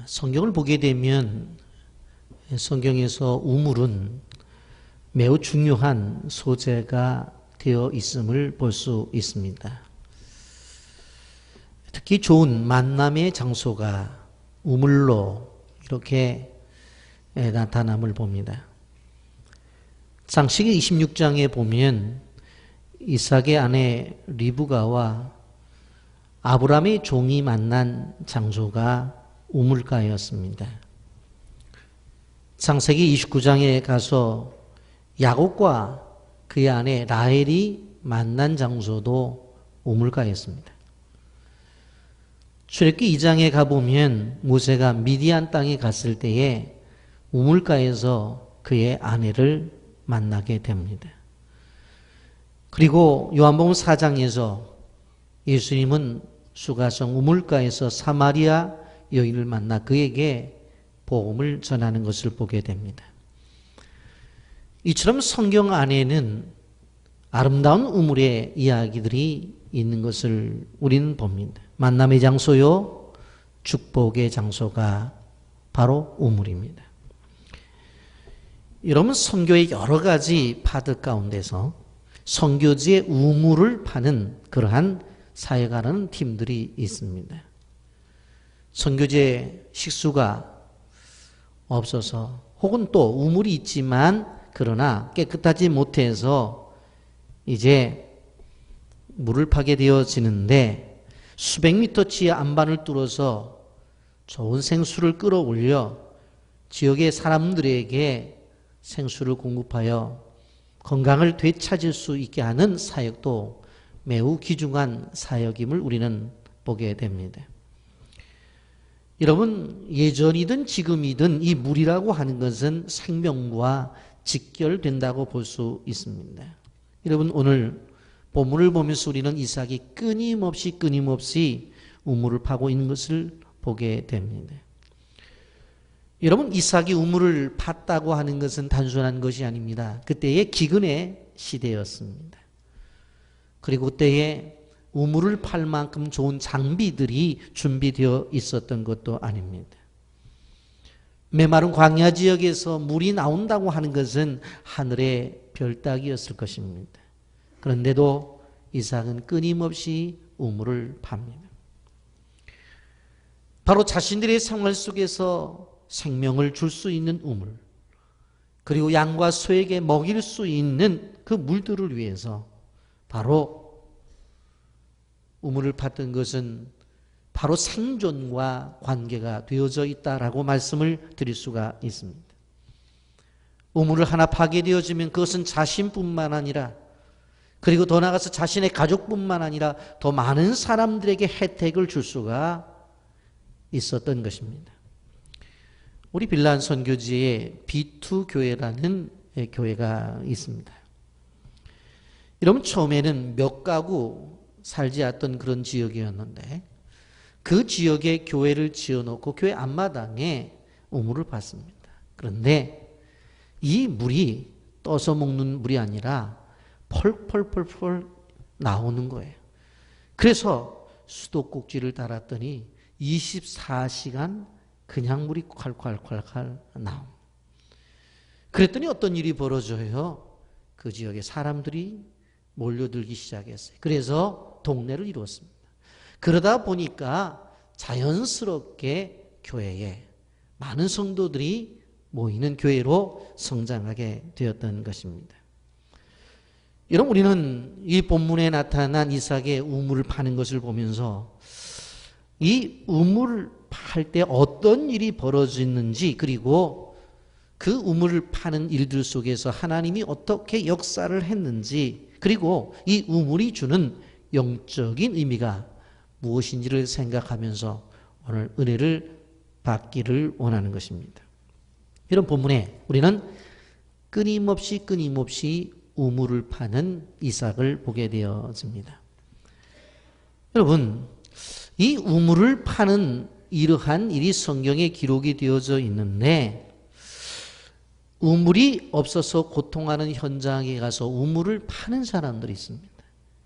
성경을 보게 되면 성경에서 우물은 매우 중요한 소재가 되어 있음을 볼 수 있습니다. 특히 좋은 만남의 장소가 우물로 이렇게 나타남을 봅니다. 창세기 26장에 보면 이삭의 아내 리브가와 아브라함의 종이 만난 장소가 우물가였습니다. 창세기 29장에 가서 야곱과 그의 아내 라헬이 만난 장소도 우물가였습니다. 출애굽기 2장에 가보면 모세가 미디안 땅에 갔을 때에 우물가에서 그의 아내를 만나게 됩니다. 그리고 요한복음 4장에서 예수님은 수가성 우물가에서 사마리아 여인을 만나 그에게 복음을 전하는 것을 보게 됩니다. 이처럼 성경 안에는 아름다운 우물의 이야기들이 있는 것을 우리는 봅니다. 만남의 장소요, 축복의 장소가 바로 우물입니다. 여러분, 선교의 여러 가지 파트 가운데서 선교지의 우물을 파는 그러한 사역하는 팀들이 있습니다. 선교지에 식수가 없어서 혹은 또 우물이 있지만 그러나 깨끗하지 못해서 이제 물을 파게 되어지는데 수백 미터치의 안반을 뚫어서 좋은 생수를 끌어올려 지역의 사람들에게 생수를 공급하여 건강을 되찾을 수 있게 하는 사역도 매우 귀중한 사역임을 우리는 보게 됩니다. 여러분, 예전이든 지금이든 이 물이라고 하는 것은 생명과 직결된다고 볼 수 있습니다. 여러분, 오늘 본문을 보면서 우리는 이삭이 끊임없이 우물을 파고 있는 것을 보게 됩니다. 여러분, 이삭이 우물을 팠다고 하는 것은 단순한 것이 아닙니다. 그때의 기근의 시대였습니다. 그리고 그때에 우물을 팔 만큼 좋은 장비들이 준비되어 있었던 것도 아닙니다. 메마른 광야 지역에서 물이 나온다고 하는 것은 하늘의 별따기였을 것입니다. 그런데도 이삭은 끊임없이 우물을 팝니다. 바로 자신들의 생활 속에서 생명을 줄 수 있는 우물, 그리고 양과 소에게 먹일 수 있는 그 물들을 위해서 바로 우물을 팠던 것은 바로 생존과 관계가 되어져 있다라고 말씀을 드릴 수가 있습니다. 우물을 하나 파게 되어지면 그것은 자신뿐만 아니라 그리고 더 나아가서 자신의 가족뿐만 아니라 더 많은 사람들에게 혜택을 줄 수가 있었던 것입니다. 우리 빌란 선교지에 B2 교회라는 교회가 있습니다. 여러분, 처음에는 몇 가구 살지 않던 그런 지역이었는데 그 지역에 교회를 지어놓고 교회 앞마당에 우물을 팠습니다. 그런데 이 물이 떠서 먹는 물이 아니라 펄펄펄펄 나오는 거예요. 그래서 수도꼭지를 달았더니 24시간 그냥 물이 콸콸콸콸 나옵니다. 그랬더니 어떤 일이 벌어져요? 그 지역에 사람들이 몰려들기 시작했어요. 그래서 동네를 이루었습니다. 그러다 보니까 자연스럽게 교회에 많은 성도들이 모이는 교회로 성장하게 되었던 것입니다. 여러분, 우리는 이 본문에 나타난 이삭의 우물을 파는 것을 보면서 이 우물을 팔 때 어떤 일이 벌어지는지, 그리고 그 우물을 파는 일들 속에서 하나님이 어떻게 역사를 했는지, 그리고 이 우물이 주는 영적인 의미가 무엇인지를 생각하면서 오늘 은혜를 받기를 원하는 것입니다. 이런 본문에 우리는 끊임없이 우물을 파는 이삭을 보게 되어집니다. 여러분, 이 우물을 파는 이러한 일이 성경에 기록이 되어져 있는데 우물이 없어서 고통하는 현장에 가서 우물을 파는 사람들이 있습니다.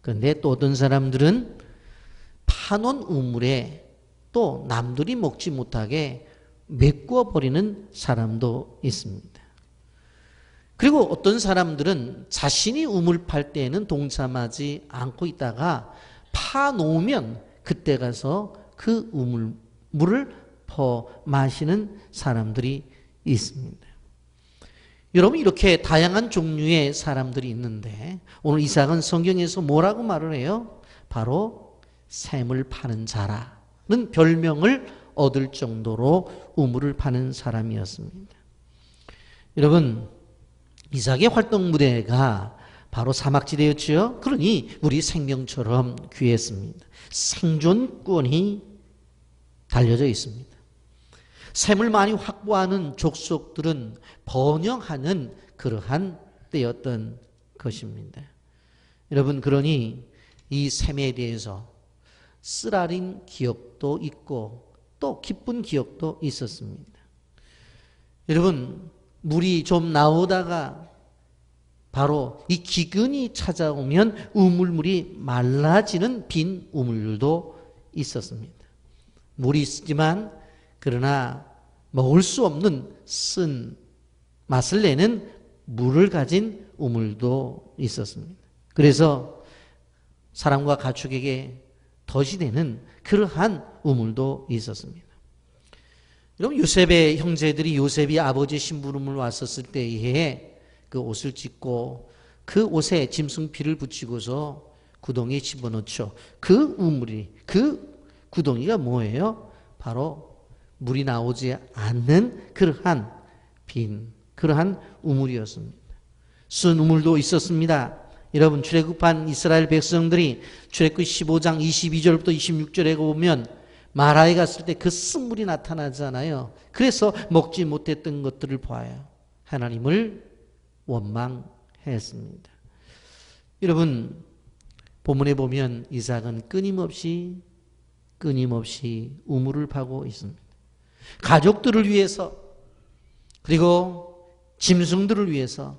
그런데 또 어떤 사람들은 파놓은 우물에 또 남들이 먹지 못하게 메꿔버리는 사람도 있습니다. 그리고 어떤 사람들은 자신이 우물 팔 때에는 동참하지 않고 있다가 파놓으면 그때 가서 그 물을 퍼 마시는 사람들이 있습니다. 여러분, 이렇게 다양한 종류의 사람들이 있는데 오늘 이삭은 성경에서 뭐라고 말을 해요? 바로 샘을 파는 자라는 별명을 얻을 정도로 우물을 파는 사람이었습니다. 여러분, 이삭의 활동 무대가 바로 사막지대였죠. 그러니 우리 생명처럼 귀했습니다. 생존권이 달려져 있습니다. 샘을 많이 확보하는 족속들은 번영하는 그러한 때였던 것입니다. 여러분, 그러니 이 샘에 대해서 쓰라린 기억도 있고 또 기쁜 기억도 있었습니다. 여러분, 물이 좀 나오다가 바로 이 기근이 찾아오면 우물물이 말라지는 빈 우물들도 있었습니다. 물이 있지만 그러나 먹을 수 없는 쓴 맛을 내는 물을 가진 우물도 있었습니다. 그래서 사람과 가축에게 덫이 되는 그러한 우물도 있었습니다. 여러분, 요셉의 형제들이 요셉이 아버지 심부름을 왔었을 때에 그 옷을 찢고 그 옷에 짐승피를 붙이고서 구덩이에 집어넣죠. 그 우물이, 그 구덩이가 뭐예요? 바로 물이 나오지 않는 그러한 그러한 우물이었습니다. 쓴 우물도 있었습니다. 여러분, 출애굽한 이스라엘 백성들이 출애굽 15장 22절부터 26절에 보면 마라에 갔을 때 그 쓴물이 나타나잖아요. 그래서 먹지 못했던 것들을 보아요. 하나님을 원망했습니다. 여러분, 본문에 보면 이삭은 끊임없이 우물을 파고 있습니다. 가족들을 위해서, 그리고 짐승들을 위해서,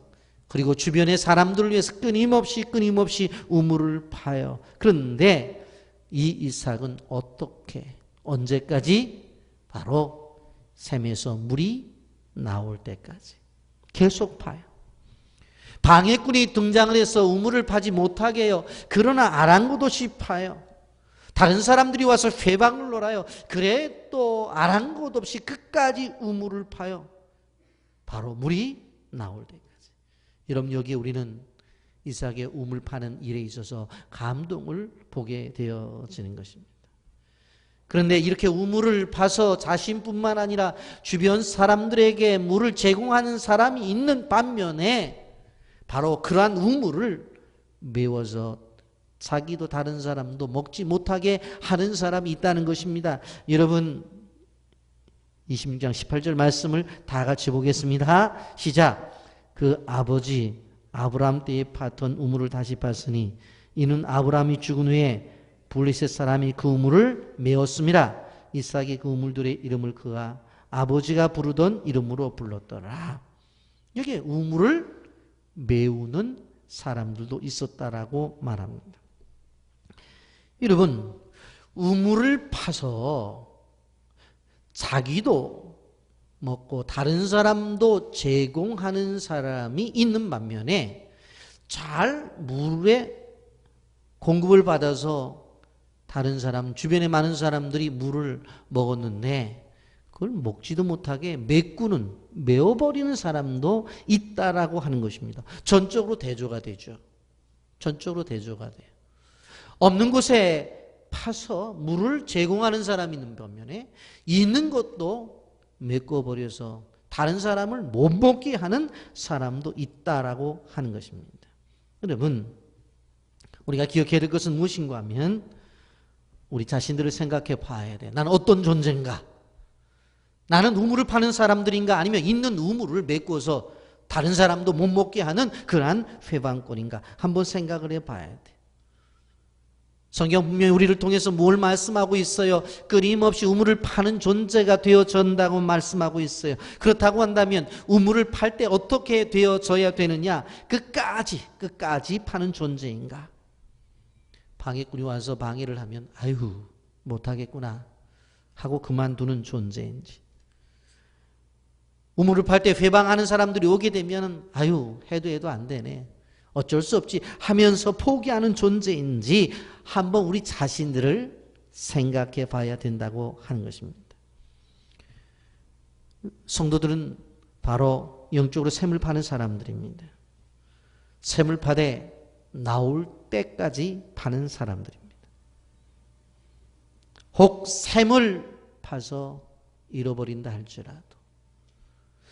그리고 주변의 사람들을 위해서 끊임없이 우물을 파요. 그런데 이 이삭은 어떻게, 언제까지? 바로 샘에서 물이 나올 때까지 계속 파요. 방해꾼이 등장을 해서 우물을 파지 못하게 해요. 그러나 아랑곳없이 파요. 다른 사람들이 와서 회방을 놀아요. 그래 또 아랑곳없이 끝까지 우물을 파요. 바로 물이 나올 때까지. 여러분, 여기에 우리는 이삭의 우물 파는 일에 있어서 감동을 보게 되어지는 것입니다. 그런데 이렇게 우물을 파서 자신뿐만 아니라 주변 사람들에게 물을 제공하는 사람이 있는 반면에 바로 그러한 우물을 메워서 자기도 다른 사람도 먹지 못하게 하는 사람이 있다는 것입니다. 여러분, 26장 18절 말씀을 다 같이 보겠습니다. 시작. 그 아버지 아브라함 때에 파던 우물을 다시 팠으니 이는 아브라함이 죽은 후에 블레셋 사람이 그 우물을 메웠습니다. 이삭이 그 우물들의 이름을 그가 아버지가 부르던 이름으로 불렀더라. 여기에 우물을 메우는 사람들도 있었다라고 말합니다. 여러분, 우물을 파서 자기도 먹고 다른 사람도 제공하는 사람이 있는 반면에 잘 물의 공급을 받아서 다른 사람, 주변에 많은 사람들이 물을 먹었는데 그걸 먹지도 못하게 메워버리는 사람도 있다라고 하는 것입니다. 전적으로 대조가 되죠. 전적으로 대조가 돼요. 없는 곳에 파서 물을 제공하는 사람이 있는 반면에 있는 것도 메꿔버려서 다른 사람을 못 먹게 하는 사람도 있다라고 하는 것입니다. 여러분, 우리가 기억해야 될 것은 무엇인가 하면 우리 자신들을 생각해 봐야 돼. 나는 어떤 존재인가? 나는 우물을 파는 사람들인가? 아니면 있는 우물을 메꿔서 다른 사람도 못 먹게 하는 그러한 회방꾼인가? 한번 생각을 해 봐야 돼. 성경 분명히 우리를 통해서 뭘 말씀하고 있어요? 끊임없이 우물을 파는 존재가 되어진다고 말씀하고 있어요. 그렇다고 한다면 우물을 팔 때 어떻게 되어져야 되느냐? 끝까지 파는 존재인가? 방해꾼이 와서 방해를 하면 아유 못하겠구나 하고 그만두는 존재인지, 우물을 팔 때 회방하는 사람들이 오게 되면 아유 해도 안 되네, 어쩔 수 없지 하면서 포기하는 존재인지 한번 우리 자신들을 생각해 봐야 된다고 하는 것입니다. 성도들은 바로 영적으로 샘을 파는 사람들입니다. 샘을 파되 나올 때까지 파는 사람들입니다. 혹 샘을 파서 잃어버린다 할지라도,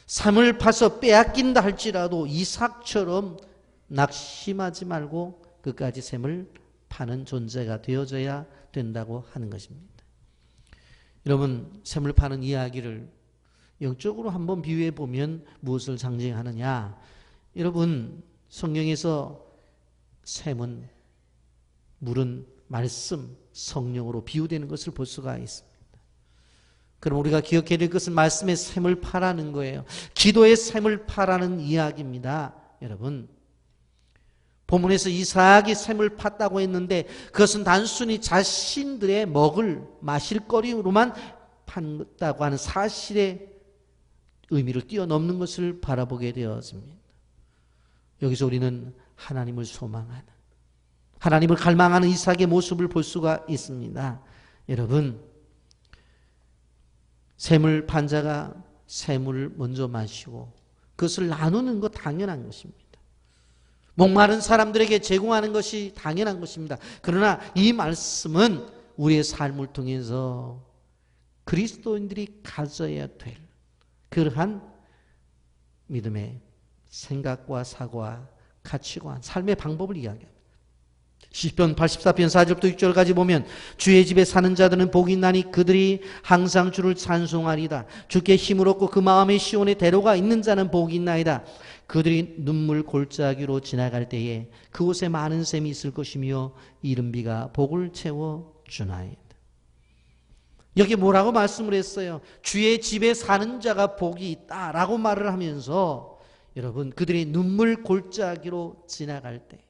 샘을 파서 빼앗긴다 할지라도 이삭처럼 낙심하지 말고 끝까지 샘을 파는 존재가 되어져야 된다고 하는 것입니다. 여러분, 샘을 파는 이야기를 영적으로 한번 비유해 보면 무엇을 상징하느냐? 여러분, 성경에서 샘은, 물은 말씀, 성령으로 비유되는 것을 볼 수가 있습니다. 그럼 우리가 기억해야 될 것은 말씀의 샘을 파라는 거예요. 기도의 샘을 파라는 이야기입니다. 여러분, 본문에서 이삭이 샘을 팠다고 했는데 그것은 단순히 자신들의 먹을 마실 거리로만 팠다고 하는 사실의 의미를 뛰어넘는 것을 바라보게 되었습니다. 여기서 우리는 하나님을 소망하는, 하나님을 갈망하는 이삭의 모습을 볼 수가 있습니다. 여러분, 샘을 판 자가 샘을 먼저 마시고 그것을 나누는 것 당연한 것입니다. 목마른 사람들에게 제공하는 것이 당연한 것입니다. 그러나 이 말씀은 우리의 삶을 통해서 그리스도인들이 가져야 될 그러한 믿음의 생각과 사고와 가치관, 삶의 방법을 이야기합니다. 시편 84편 4절부터 6절까지 보면 주의 집에 사는 자들은 복이 있나니 그들이 항상 주를 찬송하리다. 주께 힘을 얻고 그 마음의 시온에 대로가 있는 자는 복이 있나이다. 그들이 눈물 골짜기로 지나갈 때에 그곳에 많은 샘이 있을 것이며 이른 비가 복을 채워주나이다. 여기 뭐라고 말씀을 했어요? 주의 집에 사는 자가 복이 있다라고 말을 하면서 여러분, 그들이 눈물 골짜기로 지나갈 때,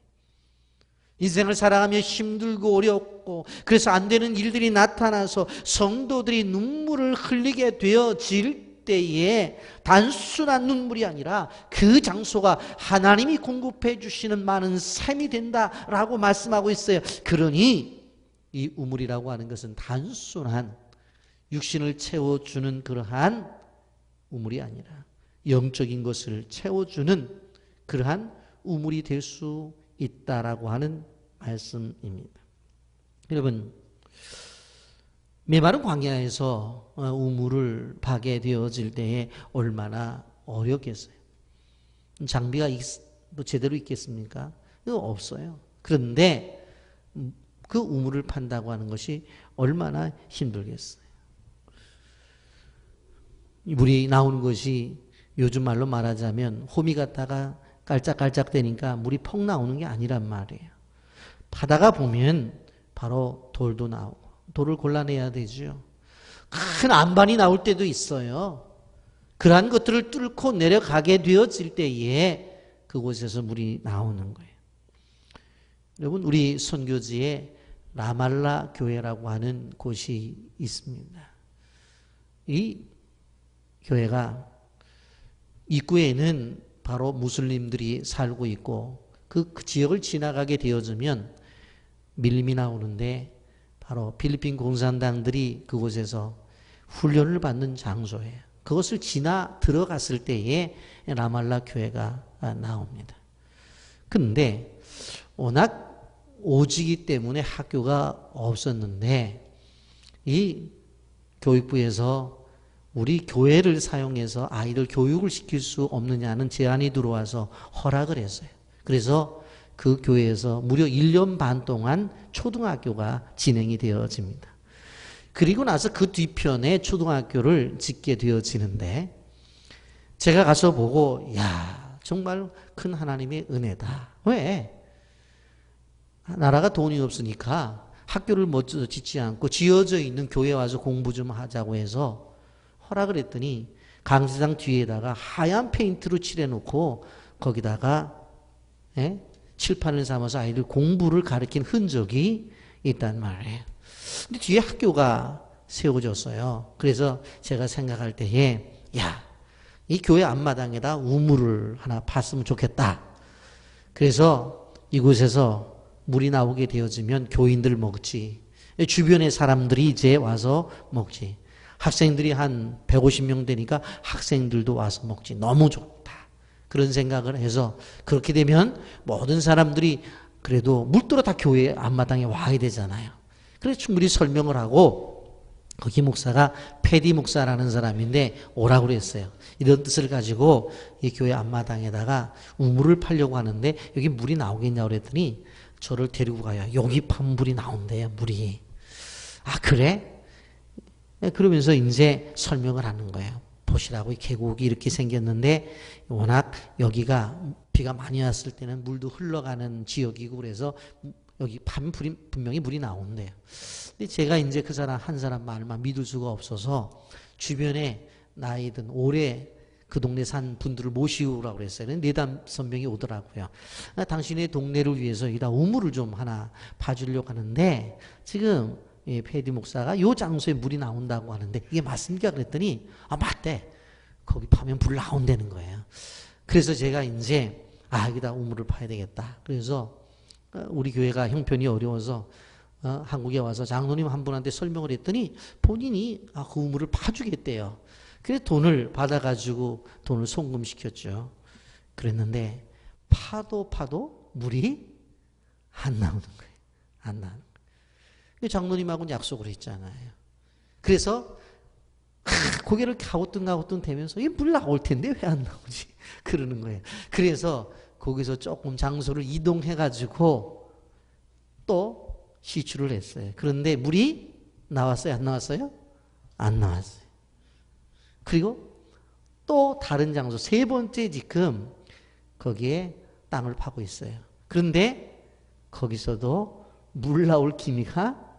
인생을 살아가며 힘들고 어렵고 그래서 안 되는 일들이 나타나서 성도들이 눈물을 흘리게 되어질 때에 단순한 눈물이 아니라 그 장소가 하나님이 공급해 주시는 많은 샘이 된다라고 말씀하고 있어요. 그러니 이 우물이라고 하는 것은 단순한 육신을 채워주는 그러한 우물이 아니라 영적인 것을 채워주는 그러한 우물이 될 수 있다라고 하는 말씀입니다. 여러분, 메마른 광야에서 우물을 파게 되어질 때에 얼마나 어렵겠어요. 장비가 제대로 있겠습니까? 없어요. 그런데 그 우물을 판다고 하는 것이 얼마나 힘들겠어요. 물이 나오는 것이 요즘 말로 말하자면 호미 갔다가 깔짝깔짝 대니까 물이 퍽 나오는 게 아니란 말이에요. 파다가 보면 바로 돌도 나오고 돌을 골라내야 되죠. 큰 안반이 나올 때도 있어요. 그러한 것들을 뚫고 내려가게 되어질 때에 그곳에서 물이 나오는 거예요. 여러분, 우리 선교지에 라말라 교회라고 하는 곳이 있습니다. 이 교회가 입구에는 바로 무슬림들이 살고 있고 그 지역을 지나가게 되어지면 밀림이 나오는데 바로 필리핀 공산당들이 그곳에서 훈련을 받는 장소예요. 그것을 지나 들어갔을 때에 라말라 교회가 나옵니다. 그런데 워낙 오지기 때문에 학교가 없었는데 이 교육부에서 우리 교회를 사용해서 아이들 교육을 시킬 수 없느냐는 제안이 들어와서 허락을 했어요. 그래서 그 교회에서 무려 1년 반 동안 초등학교가 진행이 되어집니다. 그리고 나서 그 뒤편에 초등학교를 짓게 되어지는데 제가 가서 보고 야, 정말 큰 하나님의 은혜다. 왜? 나라가 돈이 없으니까 학교를 먼저 짓지 않고 지어져 있는 교회에 와서 공부 좀 하자고 해서 허락을 했더니 강세장 뒤에다가 하얀 페인트로 칠해놓고 거기다가 칠판을 삼아서 아이들 공부를 가르친 흔적이 있단 말이에요. 근데 뒤에 학교가 세워졌어요. 그래서 제가 생각할 때에 야, 이 교회 앞마당에다 우물을 하나 팠으면 좋겠다. 그래서 이곳에서 물이 나오게 되어지면 교인들 먹지. 주변의 사람들이 이제 와서 먹지. 학생들이 한 150명 되니까 학생들도 와서 먹지. 너무 좋다. 그런 생각을 해서 그렇게 되면 모든 사람들이 그래도 물들어 다 교회 앞마당에 와야 되잖아요. 그래서 충분히 설명을 하고 거기 목사가 패디 목사라는 사람인데 오라고 그랬어요. 이런 뜻을 가지고 이 교회 앞마당에다가 우물을 파려고 하는데 여기 물이 나오겠냐고 그랬더니 저를 데리고 가요. 여기 파면 물이 나온대요. 물이. 아 그래? 그러면서 이제 설명을 하는 거예요. 보시라고 이 계곡이 이렇게 생겼는데 워낙 여기가 비가 많이 왔을 때는 물도 흘러가는 지역이고 그래서 여기 파면 분명히 물이 나온대요. 근데 제가 이제 그 사람 한 사람 말만 믿을 수가 없어서 주변에 나이 든 오래 그 동네 산 분들을 모시고 오라고 그랬어요. 4-5명이 오더라고요. 당신의 동네를 위해서 여기다 우물을 좀 하나 봐주려고 하는데 지금 패디 목사가 요 장소에 물이 나온다고 하는데 이게 맞습니까? 그랬더니 아 맞대. 거기 파면 불 나온다는 거예요. 그래서 제가 이제 여기다 우물을 파야 되겠다. 그래서 우리 교회가 형편이 어려워서 한국에 와서 장로님 한 분한테 설명을 했더니 본인이 그 우물을 파주겠대요. 그래서 돈을 받아가지고 돈을 송금시켰죠. 그랬는데 파도 물이 안 나오는 거예요. 안 나오는 거예요. 장로님하고는 약속을 했잖아요. 그래서 고개를 가우뚱가우뚱 대면서 이 물 나올 텐데 왜 안 나오지? 그러는 거예요. 그래서 거기서 조금 장소를 이동해가지고 또 시추를 했어요. 그런데 물이 나왔어요? 안 나왔어요? 안 나왔어요. 그리고 또 다른 장소, 3번째 지금 거기에 땅을 파고 있어요. 그런데 거기서도 물 나올 기미가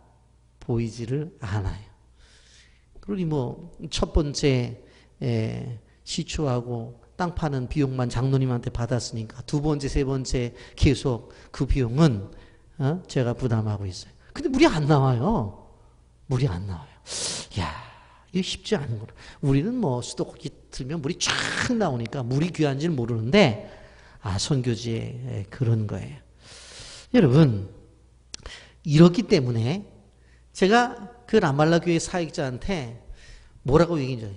보이지를 않아요. 그러니 첫 번째 시추하고 땅 파는 비용만 장로님한테 받았으니까 2번째, 3번째 계속 그 비용은 제가 부담하고 있어요. 근데 물이 안 나와요. 물이 안 나와요. 이야, 이게 쉽지 않은 거라. 우리는 수도꼭지 틀면 물이 쫙 나오니까 물이 귀한지는 모르는데 선교지에 그런 거예요. 여러분, 이렇기 때문에 제가 그 라말라 교회 사역자한테 뭐라고 얘기했죠?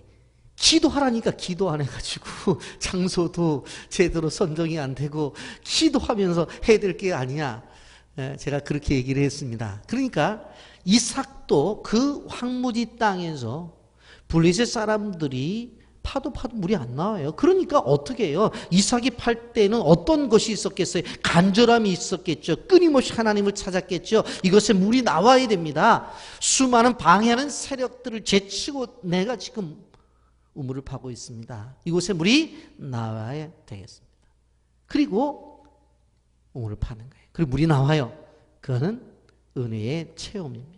기도하라니까 기도 안 해가지고 장소도 제대로 선정이 안 되고 기도하면서 해야 될 게 아니냐. 제가 그렇게 얘기를 했습니다. 그러니까 이삭도 그 황무지 땅에서 블레셋 사람들이 파도 물이 안 나와요. 그러니까 어떻게 해요? 이삭이 팔 때는 어떤 것이 있었겠어요? 간절함이 있었겠죠. 끊임없이 하나님을 찾았겠죠. 이것에 물이 나와야 됩니다. 수많은 방해하는 세력들을 제치고 내가 지금 우물을 파고 있습니다. 이곳에 물이 나와야 되겠습니다. 그리고 우물을 파는 거예요. 그리고 물이 나와요. 그거는 은혜의 체험입니다.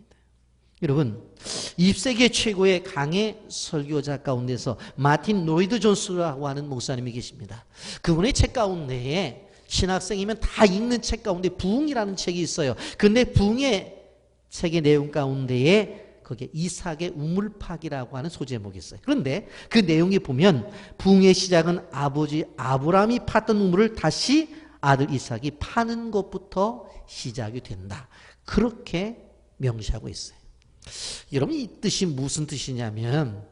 여러분, 20세기 최고의 강해 설교자 가운데서 마틴 로이드 존스라고 하는 목사님이 계십니다. 그분의 책 가운데에 신학생이면 다 읽는 책 가운데 부흥이라는 책이 있어요. 그런데 부흥의 책의 내용 가운데에 거기에 이삭의 우물파기라고 하는 소제목이 있어요. 그런데 그 내용에 보면 부흥의 시작은 아버지 아브라함이 팠던 우물을 다시 아들 이삭이 파는 것부터 시작이 된다. 그렇게 명시하고 있어요. 여러분, 이 뜻이 무슨 뜻이냐면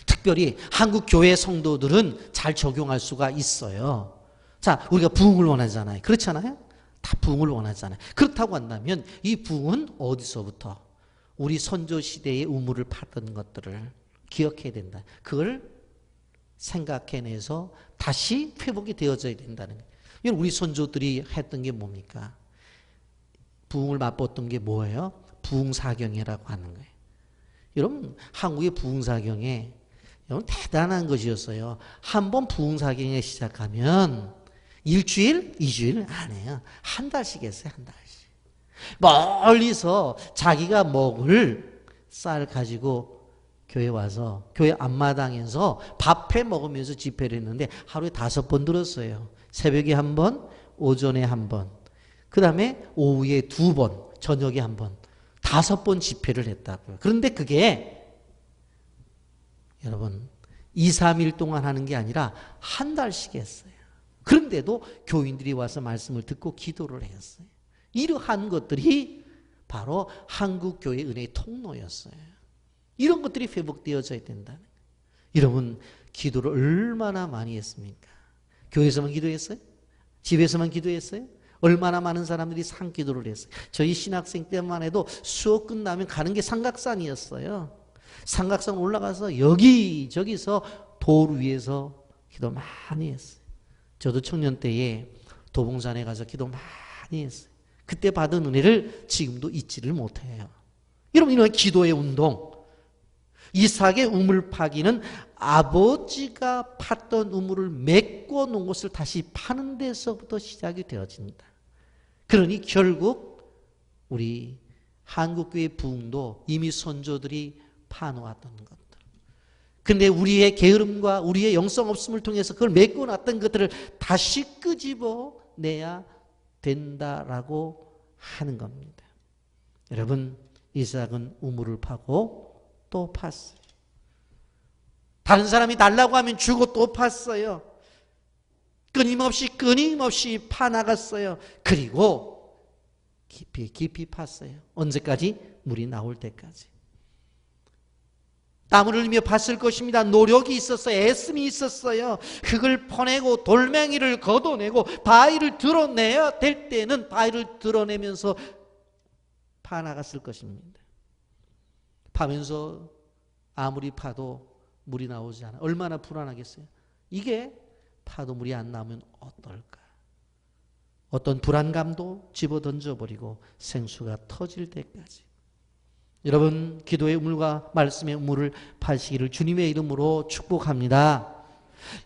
특별히 한국 교회 성도들은 잘 적용할 수가 있어요. 자, 우리가 부흥을 원하잖아요. 그렇잖아요? 다 부흥을 원하잖아요. 그렇다고 한다면 이 부흥은 어디서부터? 우리 선조 시대의 우물을 팠던 것들을 기억해야 된다. 그걸 생각해내서 다시 회복이 되어져야 된다는 거예요. 우리 선조들이 했던 게 뭡니까? 부흥을 맛봤던 게 뭐예요? 부흥사경이라고 하는 거예요. 여러분, 한국의 부흥사경에 여러분 대단한 것이었어요. 한번 부흥사경에 시작하면 일주일, 2주일 안 해요. 한 달씩 했어요. 한 달씩. 멀리서 자기가 먹을 쌀 가지고 교회 와서 교회 앞마당에서 밥해 먹으면서 집회를 했는데 하루에 5번 들었어요. 새벽에 1번, 오전에 1번, 그 다음에 오후에 2번, 저녁에 1번, 5번 집회를 했다고요. 그런데 그게 여러분 2, 3일 동안 하는 게 아니라 한 달씩 했어요. 그런데도 교인들이 와서 말씀을 듣고 기도를 했어요. 이러한 것들이 바로 한국교회 은혜의 통로였어요. 이런 것들이 회복되어져야 된다는 거예요. 여러분, 기도를 얼마나 많이 했습니까? 교회에서만 기도했어요? 집에서만 기도했어요? 얼마나 많은 사람들이 상기도를 했어요. 저희 신학생 때만 해도 수업 끝나면 가는 게 삼각산이었어요. 삼각산 올라가서 여기저기서 돌 위에서 기도 많이 했어요. 저도 청년 때에 도봉산에 가서 기도 많이 했어요. 그때 받은 은혜를 지금도 잊지를 못해요. 여러분, 이런 기도의 운동, 이삭의 우물 파기는 아버지가 팠던 우물을 메꿔 놓은 것을 다시 파는 데서부터 시작이 되어집니다. 그러니 결국 우리 한국교회 부흥도 이미 선조들이 파놓았던 것들. 근데 우리의 게으름과 우리의 영성 없음을 통해서 그걸 메꿔 놨던 것들을 다시 끄집어 내야 된다라고 하는 겁니다. 여러분, 이삭은 우물을 파고 또 팠어요. 다른 사람이 달라고 하면 주고 또 팠어요. 끊임없이 파나갔어요. 그리고 깊이 팠어요. 언제까지? 물이 나올 때까지. 땀을 흘리며 팠을 것입니다. 노력이 있었어요. 애씀이 있었어요. 그걸 퍼내고 돌멩이를 걷어내고 바위를 드러내야 될 때는 바위를 드러내면서 파나갔을 것입니다. 파면서 아무리 파도 물이 나오지 않아. 얼마나 불안하겠어요. 이게 파도 물이 안 나오면 어떨까? 어떤 불안감도 집어던져버리고 생수가 터질 때까지. 여러분, 기도의 우물과 말씀의 우물을 파시기를 주님의 이름으로 축복합니다.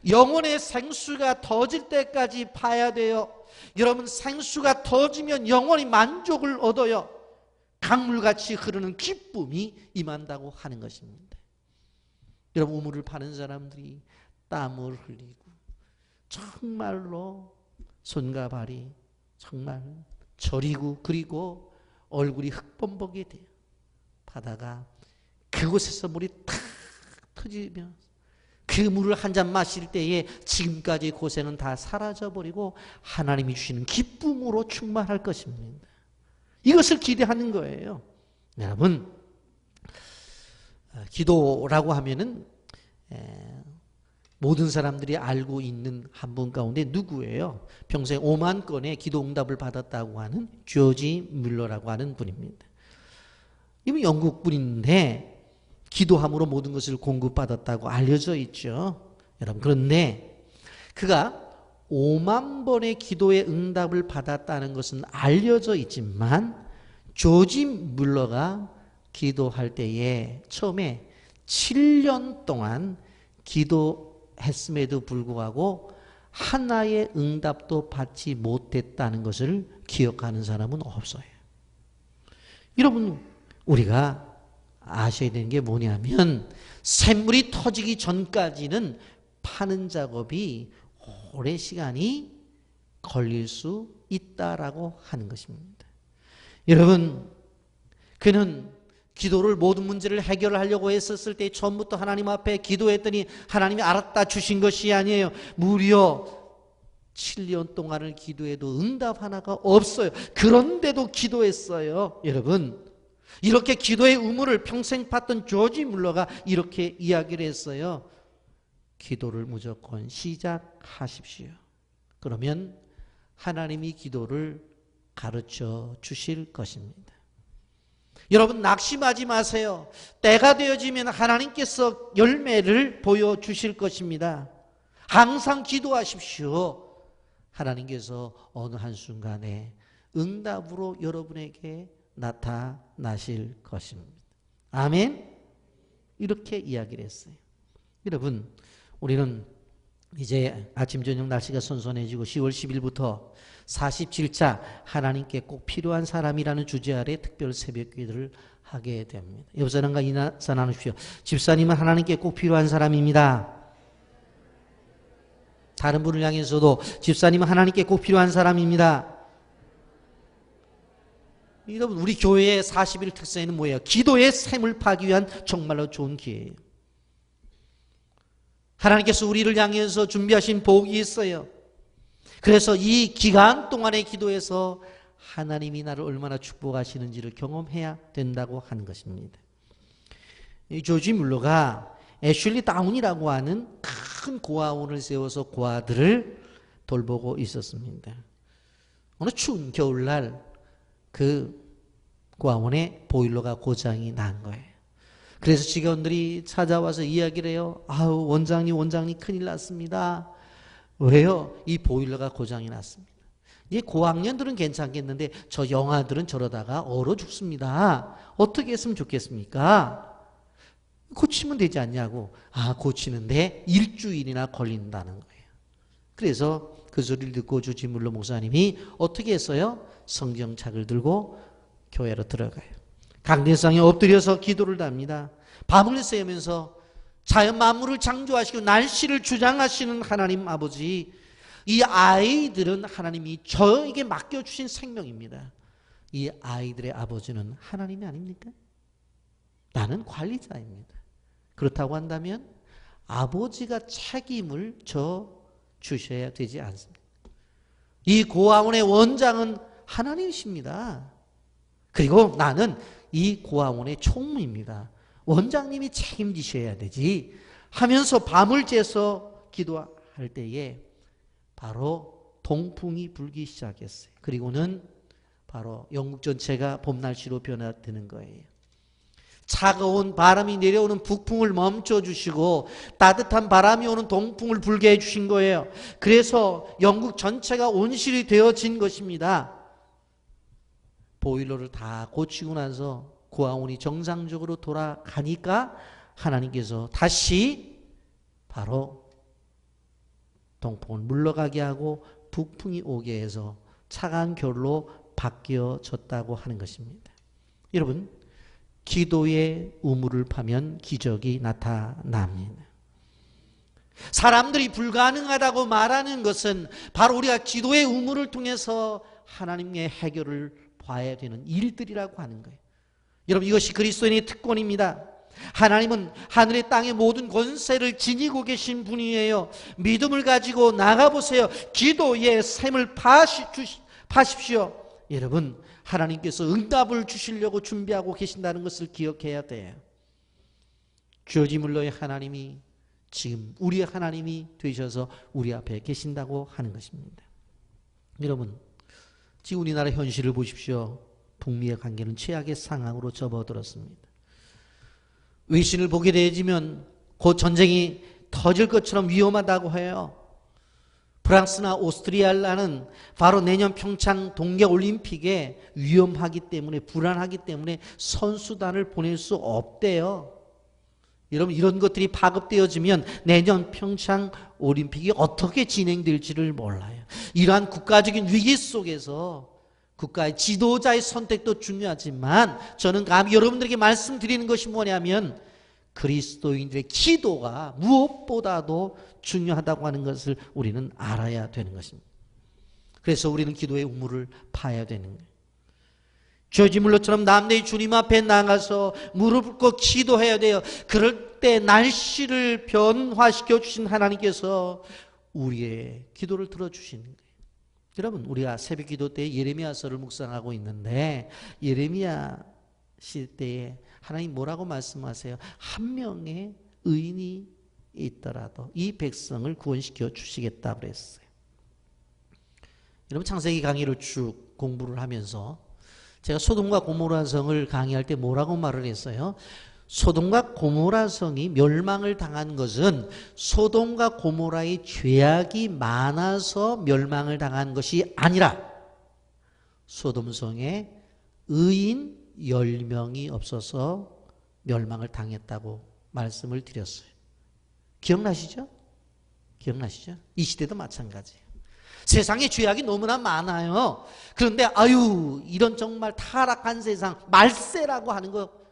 영혼의 생수가 터질 때까지 파야 돼요. 여러분, 생수가 터지면 영혼이 만족을 얻어요. 강물같이 흐르는 기쁨이 임한다고 하는 것입니다. 여러분, 우물을 파는 사람들이 땀을 흘리고 정말로 손과 발이 정말 저리고 그리고 얼굴이 흙범벅이 돼요. 바다가 그곳에서 물이 탁 터지면 그 물을 한 잔 마실 때에 지금까지 고생은 다 사라져버리고 하나님이 주시는 기쁨으로 충만할 것입니다. 이것을 기대하는 거예요. 여러분, 기도라고 하면은 모든 사람들이 알고 있는 한 분 가운데 누구예요? 평생 5만 건의 기도 응답을 받았다고 하는 조지 뮬러라고 하는 분입니다. 이분 영국 분인데 기도함으로 모든 것을 공급받았다고 알려져 있죠. 여러분, 그런데 그가 5만 번의 기도의 응답을 받았다는 것은 알려져 있지만 조지 뮬러가 기도할 때에 처음에 7년 동안 기도했음에도 불구하고 하나의 응답도 받지 못했다는 것을 기억하는 사람은 없어요. 여러분, 우리가 아셔야 되는 게 뭐냐면 샘물이 터지기 전까지는 파는 작업이 오랜 시간이 걸릴 수 있다라고 하는 것입니다. 여러분, 그는 기도를 모든 문제를 해결하려고 했었을 때 처음부터 하나님 앞에 기도했더니 하나님이 알았다 주신 것이 아니에요. 무려 7년 동안을 기도해도 응답 하나가 없어요. 그런데도 기도했어요. 여러분, 이렇게 기도의 우물을 평생 팠던 조지 뮬러가 이렇게 이야기를 했어요. 기도를 무조건 시작하십시오. 그러면 하나님이 기도를 가르쳐 주실 것입니다. 여러분, 낙심하지 마세요. 때가 되어지면 하나님께서 열매를 보여주실 것입니다. 항상 기도하십시오. 하나님께서 어느 한순간에 응답으로 여러분에게 나타나실 것입니다. 아멘? 이렇게 이야기를 했어요. 여러분, 우리는 이제 아침 저녁 날씨가 선선해지고 10월 10일부터 47차 하나님께 꼭 필요한 사람이라는 주제 아래 특별 새벽기도를 하게 됩니다. 옆 사람과 인사 나누십시오. 집사님은 하나님께 꼭 필요한 사람입니다. 다른 분을 향해서도 집사님은 하나님께 꼭 필요한 사람입니다. 여러분, 우리 교회의 40일 특성에는 뭐예요? 기도의 샘을 파기 위한 정말로 좋은 기회예요. 하나님께서 우리를 향해서 준비하신 복이 있어요. 그래서 이 기간 동안의 기도에서 하나님이 나를 얼마나 축복하시는지를 경험해야 된다고 하는 것입니다. 이 조지 뮬러가 애슐리 다운이라고 하는 큰 고아원을 세워서 고아들을 돌보고 있었습니다. 어느 추운 겨울날 그 고아원에 보일러가 고장이 난 거예요. 그래서 직원들이 찾아와서 이야기를 해요. 아우, 원장님 큰일 났습니다. 왜요? 이 보일러가 고장이 났습니다. 이 고학년들은 괜찮겠는데 저 영아들은 저러다가 얼어 죽습니다. 어떻게 했으면 좋겠습니까? 고치면 되지 않냐고. 아, 고치는데 일주일이나 걸린다는 거예요. 그래서 그 소리를 듣고 조지 뮬러 목사님이 어떻게 했어요? 성경책을 들고 교회로 들어가요. 강대상에 엎드려서 기도를 합니다. 밤을 새면서 자연 만물을 창조하시고 날씨를 주장하시는 하나님 아버지, 이 아이들은 하나님이 저에게 맡겨주신 생명입니다. 이 아이들의 아버지는 하나님이 아닙니까? 나는 관리자입니다. 그렇다고 한다면 아버지가 책임을 져 주셔야 되지 않습니까? 이 고아원의 원장은 하나님이십니다. 그리고 나는 이 고아원의 총무입니다. 원장님이 책임지셔야 되지 하면서 밤을 새서 기도할 때에 바로 동풍이 불기 시작했어요. 그리고는 바로 영국 전체가 봄 날씨로 변화되는 거예요. 차가운 바람이 내려오는 북풍을 멈춰주시고 따뜻한 바람이 오는 동풍을 불게 해주신 거예요. 그래서 영국 전체가 온실이 되어진 것입니다. 보일러를 다 고치고 나서 고아원이 정상적으로 돌아가니까 하나님께서 다시 바로 동풍을 물러가게 하고 북풍이 오게 해서 차가운 겨울로 바뀌어졌다고 하는 것입니다. 여러분, 기도의 우물을 파면 기적이 나타납니다. 사람들이 불가능하다고 말하는 것은 바로 우리가 기도의 우물을 통해서 하나님의 해결을 봐야 되는 일들이라고 하는 거예요. 여러분, 이것이 그리스도인의 특권입니다. 하나님은 하늘의 땅의 모든 권세를 지니고 계신 분이에요. 믿음을 가지고 나가보세요. 기도의 샘을 파십시오. 여러분, 하나님께서 응답을 주시려고 준비하고 계신다는 것을 기억해야 돼요. 조지 뮬러의 하나님이 지금 우리의 하나님이 되셔서 우리 앞에 계신다고 하는 것입니다. 여러분, 지금 우리나라 현실을 보십시오. 북미의 관계는 최악의 상황으로 접어들었습니다. 외신을 보게 되면 곧 전쟁이 터질 것처럼 위험하다고 해요. 프랑스나 오스트리아는 바로 내년 평창 동계올림픽에 위험하기 때문에, 불안하기 때문에 선수단을 보낼 수 없대요. 여러분, 이런 것들이 파급되어지면 내년 평창 올림픽이 어떻게 진행될지를 몰라요. 이러한 국가적인 위기 속에서 국가의 지도자의 선택도 중요하지만 저는 감히 여러분들에게 말씀드리는 것이 뭐냐면 그리스도인들의 기도가 무엇보다도 중요하다고 하는 것을 우리는 알아야 되는 것입니다. 그래서 우리는 기도의 우물을 파야 되는 거예요. 조지 뮬러처럼 남대의 주님 앞에 나가서 무릎 꿇고 기도해야 돼요. 그럴 때 날씨를 변화시켜 주신 하나님께서 우리의 기도를 들어주시는 거예요. 여러분, 우리가 새벽 기도 때 예레미야서를 묵상하고 있는데 예레미야 시대에 하나님 뭐라고 말씀하세요? 한 명의 의인이 있더라도 이 백성을 구원시켜 주시겠다 그랬어요. 여러분, 창세기 강의를 쭉 공부를 하면서 제가 소돔과 고모라 성을 강의할 때 뭐라고 말을 했어요? 소돔과 고모라 성이 멸망을 당한 것은 소돔과 고모라의 죄악이 많아서 멸망을 당한 것이 아니라 소돔 성에 의인 10명이 없어서 멸망을 당했다고 말씀을 드렸어요. 기억나시죠? 기억나시죠? 이 시대도 마찬가지예요. 세상에 죄악이 너무나 많아요. 그런데 이런 정말 타락한 세상, 말세라고 하는 거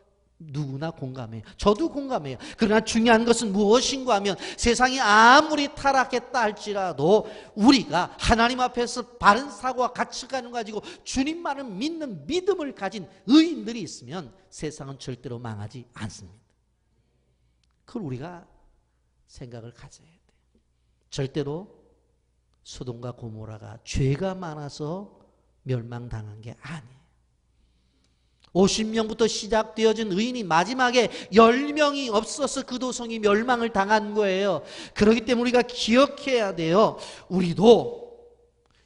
누구나 공감해요. 저도 공감해요. 그러나 중요한 것은 무엇인가 하면 세상이 아무리 타락했다 할지라도 우리가 하나님 앞에서 바른 사고와 가치관을 가지고 주님만을 믿는 믿음을 가진 의인들이 있으면 세상은 절대로 망하지 않습니다. 그걸 우리가 생각을 가져야 돼. 절대로 소돔과 고모라가 죄가 많아서 멸망당한 게 아니에요. 50명부터 시작되어진 의인이 마지막에 10명이 없어서 그 도성이 멸망을 당한 거예요. 그렇기 때문에 우리가 기억해야 돼요. 우리도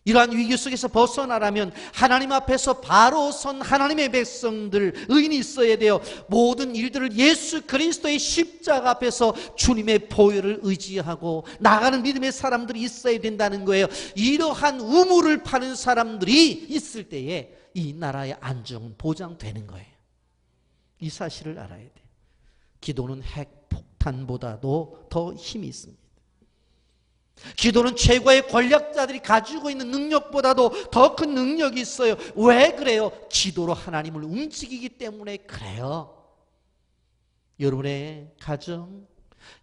이러한 위기 속에서 벗어나려면 하나님 앞에서 바로 선 하나님의 백성들, 의인이 있어야 돼요. 모든 일들을 예수 그리스도의 십자가 앞에서 주님의 보혈을 의지하고 나가는 믿음의 사람들이 있어야 된다는 거예요. 이러한 우물을 파는 사람들이 있을 때에 이 나라의 안정은 보장되는 거예요. 이 사실을 알아야 돼요. 기도는 핵폭탄보다도 더 힘이 있습니다. 기도는 최고의 권력자들이 가지고 있는 능력보다도 더 큰 능력이 있어요. 왜 그래요? 기도로 하나님을 움직이기 때문에 그래요. 여러분의 가정,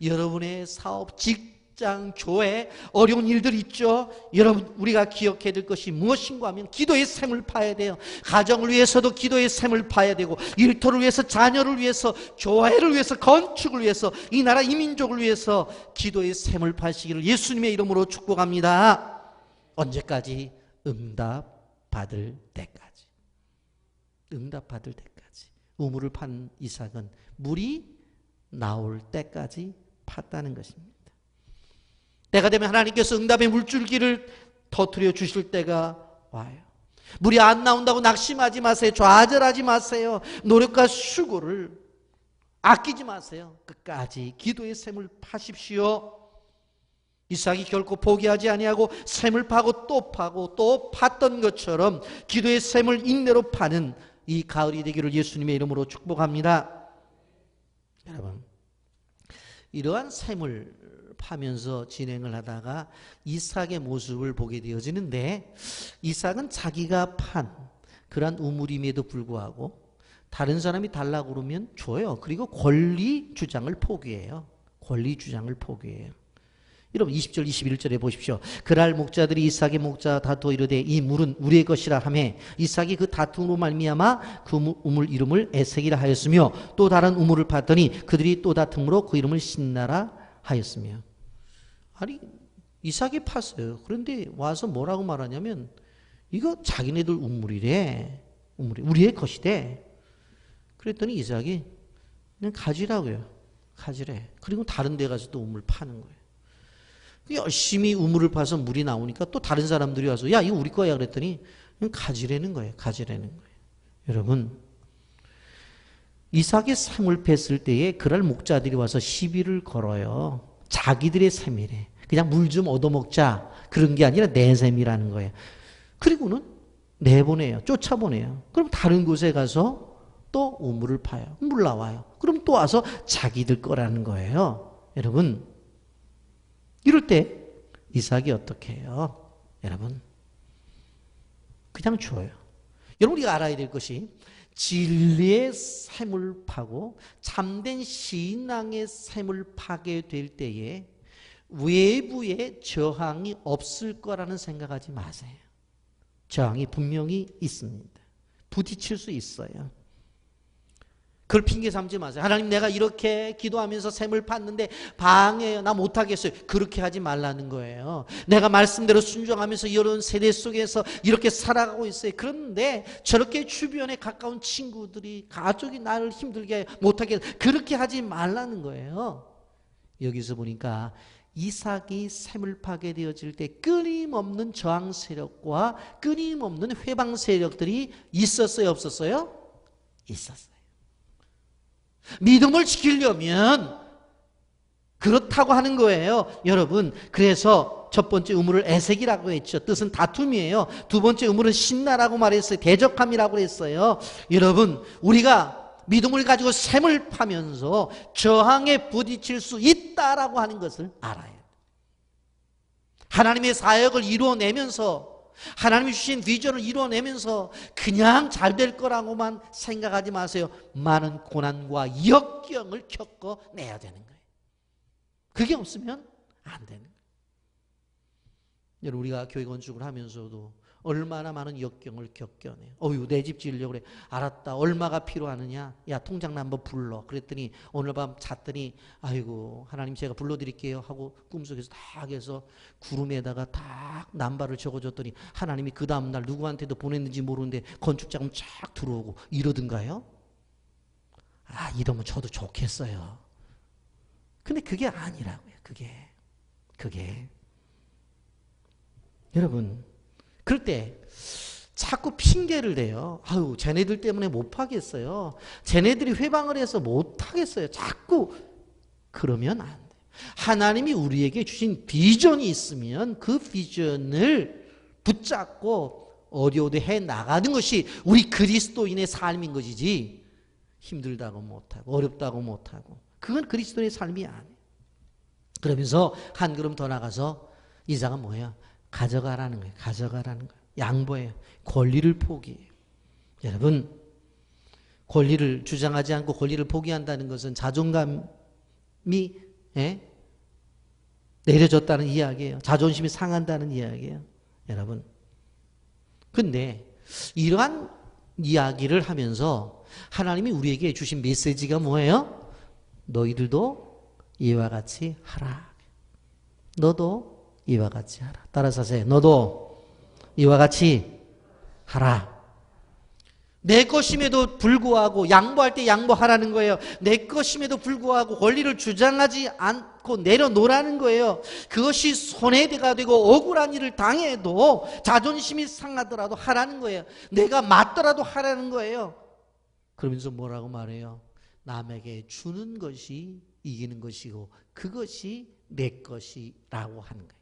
여러분의 사업, 직장, 교회, 어려운 일들 있죠? 여러분, 우리가 기억해야 될 것이 무엇인가 하면 기도의 샘을 파야 돼요. 가정을 위해서도 기도의 샘을 파야 되고, 일터를 위해서, 자녀를 위해서, 교회를 위해서, 건축을 위해서, 이 나라 이민족을 위해서 기도의 샘을 파시기를 예수님의 이름으로 축복합니다. 언제까지? 응답받을 때까지. 응답받을 때까지. 우물을 판 이삭은 물이 나올 때까지 팠다는 것입니다. 때가 되면 하나님께서 응답의 물줄기를 터뜨려 주실 때가 와요. 물이 안 나온다고 낙심하지 마세요. 좌절하지 마세요. 노력과 수고를 아끼지 마세요. 끝까지 기도의 샘을 파십시오. 이삭이 결코 포기하지 아니하고 샘을 파고 또 파고 또 팠던 것처럼 기도의 샘을 인내로 파는 이 가을이 되기를 예수님의 이름으로 축복합니다. 여러분, 이러한 샘을 파면서 진행을 하다가 이삭의 모습을 보게 되어지는데, 이삭은 자기가 판 그러한 우물임에도 불구하고 다른 사람이 달라고 그러면 줘요. 그리고 권리 주장을 포기해요. 권리 주장을 포기해요. 여러분 20절 21절에 보십시오. 그날 목자들이 이삭의 목자 다투어 이르되 이 물은 우리의 것이라 하매 이삭이 그 다툼으로 말미암아 그 우물 이름을 에색이라 하였으며 또 다른 우물을 봤더니 그들이 또 다툼으로 그 이름을 신나라 하였으며. 아니, 이삭이 팠어요. 그런데 와서 뭐라고 말하냐면 이거 자기네들 우물이래. 우물이 우리의 것이래. 그랬더니 이삭이 그냥 가지라고요. 가지래. 그리고 다른 데 가서 또 우물 파는 거예요. 열심히 우물을 파서 물이 나오니까 또 다른 사람들이 와서 야, 이거 우리 거야 그랬더니 그냥 가지라는 거예요. 가지라는 거예요. 여러분, 이삭의 샘을 뺐을 때에 그날 목자들이 와서 시비를 걸어요. 자기들의 샘이래. 그냥 물 좀 얻어먹자. 그런 게 아니라 내 샘이라는 거예요. 그리고는 내보내요. 쫓아보내요. 그럼 다른 곳에 가서 또 우물을 파요. 물 나와요. 그럼 또 와서 자기들 거라는 거예요. 여러분, 이럴 때 이삭이 어떻게 해요? 여러분, 그냥 줘요. 여러분, 우리가 알아야 될 것이 진리의 샘을 파고 참된 신앙의 샘을 파게 될 때에 외부에 저항이 없을 거라는 생각하지 마세요. 저항이 분명히 있습니다. 부딪힐 수 있어요. 그걸 핑계 삼지 마세요. 하나님, 내가 이렇게 기도하면서 샘을 팠는데 방해해요. 나 못하겠어요. 그렇게 하지 말라는 거예요. 내가 말씀대로 순종하면서 이런 세대 속에서 이렇게 살아가고 있어요. 그런데 저렇게 주변에 가까운 친구들이, 가족이 나를 힘들게 해요. 못하게 해요. 그렇게 하지 말라는 거예요. 여기서 보니까 이삭이 샘을 파게 되어질 때 끊임없는 저항 세력과 끊임없는 회방 세력들이 있었어요? 없었어요? 있었어요. 믿음을 지키려면 그렇다고 하는 거예요. 여러분, 그래서 첫 번째 우물을 에색이라고 했죠. 뜻은 다툼이에요. 두 번째 우물은 신나라고 말했어요. 대적함이라고 했어요. 여러분, 우리가 믿음을 가지고 샘을 파면서 저항에 부딪힐 수 있다라고 하는 것을 알아야 돼요. 하나님의 사역을 이루어내면서, 하나님이 주신 비전을 이루어내면서 그냥 잘 될 거라고만 생각하지 마세요. 많은 고난과 역경을 겪어내야 되는 거예요. 그게 없으면 안 되는 거예요. 여러분, 우리가 교회 건축을 하면서도 얼마나 많은 역경을 겪겨내요. 어휴, 내 집 지으려고 그래. 알았다. 얼마가 필요하느냐? 야, 통장나 한번 불러. 그랬더니 오늘 밤 잤더니 아이고, 하나님 제가 불러드릴게요 하고 꿈속에서 딱 해서 구름에다가 딱 남발을 적어줬더니 하나님이 그 다음날 누구한테도 보냈는지 모르는데 건축자금 쫙 들어오고 이러든가요? 아, 이러면 저도 좋겠어요. 근데 그게 아니라고요. 그게. 여러분, 그럴 때 자꾸 핑계를 대요. 아유, 쟤네들 때문에 못 하겠어요. 쟤네들이 회방을 해서 못 하겠어요. 자꾸 그러면 안 돼요. 하나님이 우리에게 주신 비전이 있으면 그 비전을 붙잡고 어려워도 해 나가는 것이 우리 그리스도인의 삶인 것이지, 힘들다고 못하고 어렵다고 못하고 그건 그리스도인의 삶이 아니에요. 그러면서 한 걸음 더 나가서 이사가 뭐예요? 가져가라는 거예요. 가져가라는 거예요. 양보해요. 권리를 포기해요. 여러분, 권리를 주장하지 않고 권리를 포기한다는 것은 자존감이 내려졌다는 이야기예요. 자존심이 상한다는 이야기예요. 여러분, 근데 이러한 이야기를 하면서 하나님이 우리에게 주신 메시지가 뭐예요? 너희들도 이와 같이 하라. 너도 이와 같이 하라. 따라서 하세요. 너도 이와 같이 하라. 내 것임에도 불구하고 양보할 때 양보하라는 거예요. 내 것임에도 불구하고 권리를 주장하지 않고 내려놓으라는 거예요. 그것이 손해가 되고 억울한 일을 당해도 자존심이 상하더라도 하라는 거예요. 내가 맞더라도 하라는 거예요. 그러면서 뭐라고 말해요? 남에게 주는 것이 이기는 것이고 그것이 내 것이라고 하는 거예요.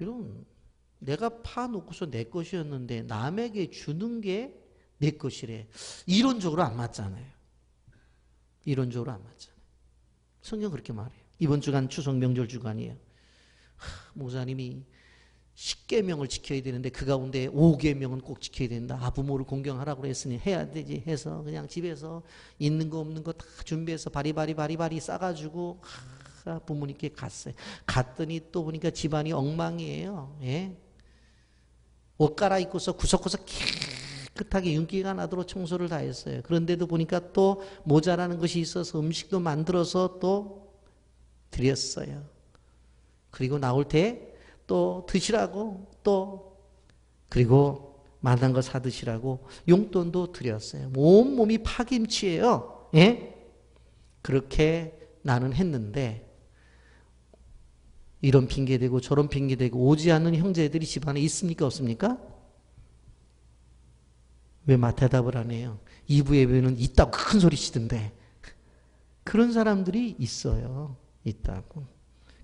여러분, 내가 파놓고서 내 것이었는데 남에게 주는 게 내 것이래. 이론적으로 안 맞잖아요. 이론적으로 안 맞잖아요. 성경 그렇게 말해요. 이번 주간 추석 명절 주간이에요. 목사님이 10계명을 지켜야 되는데 그 가운데 5계명은 꼭 지켜야 된다. 부모를 공경하라고 했으니 해야 되지 해서 그냥 집에서 있는 거 없는 거 다 준비해서 바리바리 싸가지고 부모님께 갔어요. 갔더니 또 보니까 집안이 엉망이에요. 예? 옷 갈아입고서 구석구석 깨끗하게 윤기가 나도록 청소를 다 했어요. 그런데도 보니까 또 모자라는 것이 있어서 음식도 만들어서 또 드렸어요. 그리고 나올 때 또 드시라고 그리고 만난 거 사 드시라고 용돈도 드렸어요. 온몸이 파김치예요. 예? 그렇게 나는 했는데 이런 핑계대고 저런 핑계대고 오지 않는 형제들이 집안에 있습니까? 없습니까? 왜 대답을 안 해요? 2부 예배는 있다고 큰 소리 치던데. 그런 사람들이 있어요. 있다고.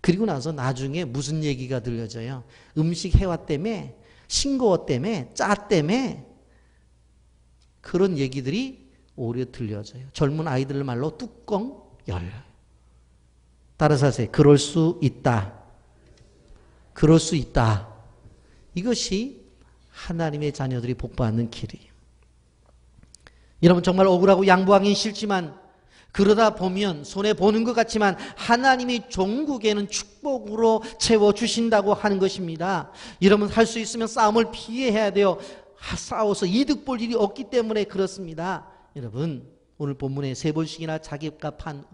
그리고 나서 나중에 무슨 얘기가 들려져요? 음식 해와 때문에, 싱거워 때문에, 짜 때문에 그런 얘기들이 오히려 들려져요. 젊은 아이들 말로 뚜껑 열려요. 따라서 하세요. 그럴 수 있다. 그럴 수 있다. 이것이 하나님의 자녀들이 복받는 길이에요. 여러분, 정말 억울하고 양보하기 싫지만 그러다 보면 손해보는 것 같지만 하나님이 종국에는 축복으로 채워주신다고 하는 것입니다. 여러분, 할 수 있으면 싸움을 피해야 돼요. 싸워서 이득 볼 일이 없기 때문에 그렇습니다. 여러분, 오늘 본문에 3번씩이나 자기값 한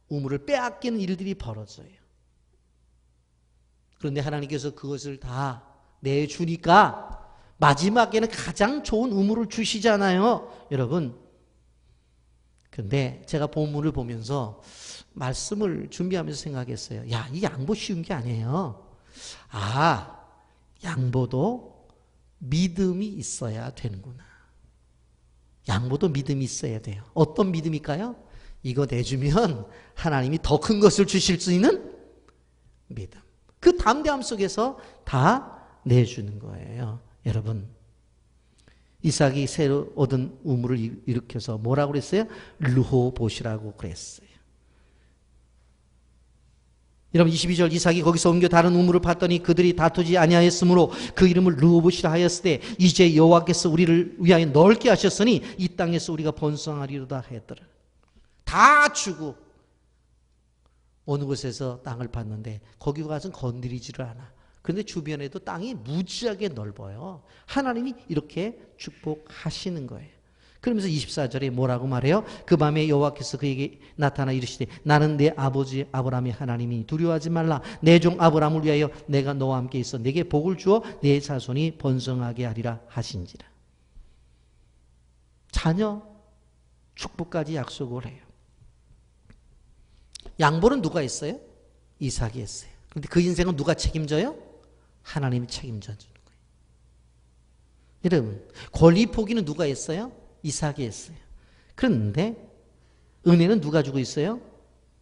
우물을 빼앗기는 일들이 벌어져요. 그런데 하나님께서 그것을 다 내주니까 마지막에는 가장 좋은 우물을 주시잖아요. 여러분, 근데 제가 본문을 보면서 말씀을 준비하면서 생각했어요. 야, 이 양보 쉬운 게 아니에요. 양보도 믿음이 있어야 되는구나. 양보도 믿음이 있어야 돼요. 어떤 믿음일까요? 이거 내주면 하나님이 더 큰 것을 주실 수 있는 믿음. 그 담대함 속에서 다 내주는 거예요. 여러분, 이삭이 새로 얻은 우물을 일으켜서 뭐라고 그랬어요? 르호봇이라고 그랬어요. 여러분, 22절 이삭이 거기서 옮겨 다른 우물을 봤더니 그들이 다투지 아니하였으므로 그 이름을 르호봇이라 하였을 때 이제 여호와께서 우리를 위하여 넓게 하셨으니 이 땅에서 우리가 번성하리로다 했더라. 다 주고 어느 곳에서 땅을 봤는데 거기 가서는 건드리지를 않아. 그런데 주변에도 땅이 무지하게 넓어요. 하나님이 이렇게 축복하시는 거예요. 그러면서 24절에 뭐라고 말해요? 그 밤에 여호와께서 그에게 나타나 이르시되 나는 내 아버지 아브라함의 하나님이니 두려워하지 말라. 내 종 아브라함을 위하여 내가 너와 함께 있어 내게 복을 주어 내 자손이 번성하게 하리라 하신지라. 자녀 축복까지 약속을 해요. 양보는 누가 했어요? 이삭이 했어요. 그런데 그 인생은 누가 책임져요? 하나님이 책임져 주는 거예요. 여러분, 권리 포기는 누가 했어요? 이삭이 했어요. 그런데 은혜는 누가 주고 있어요?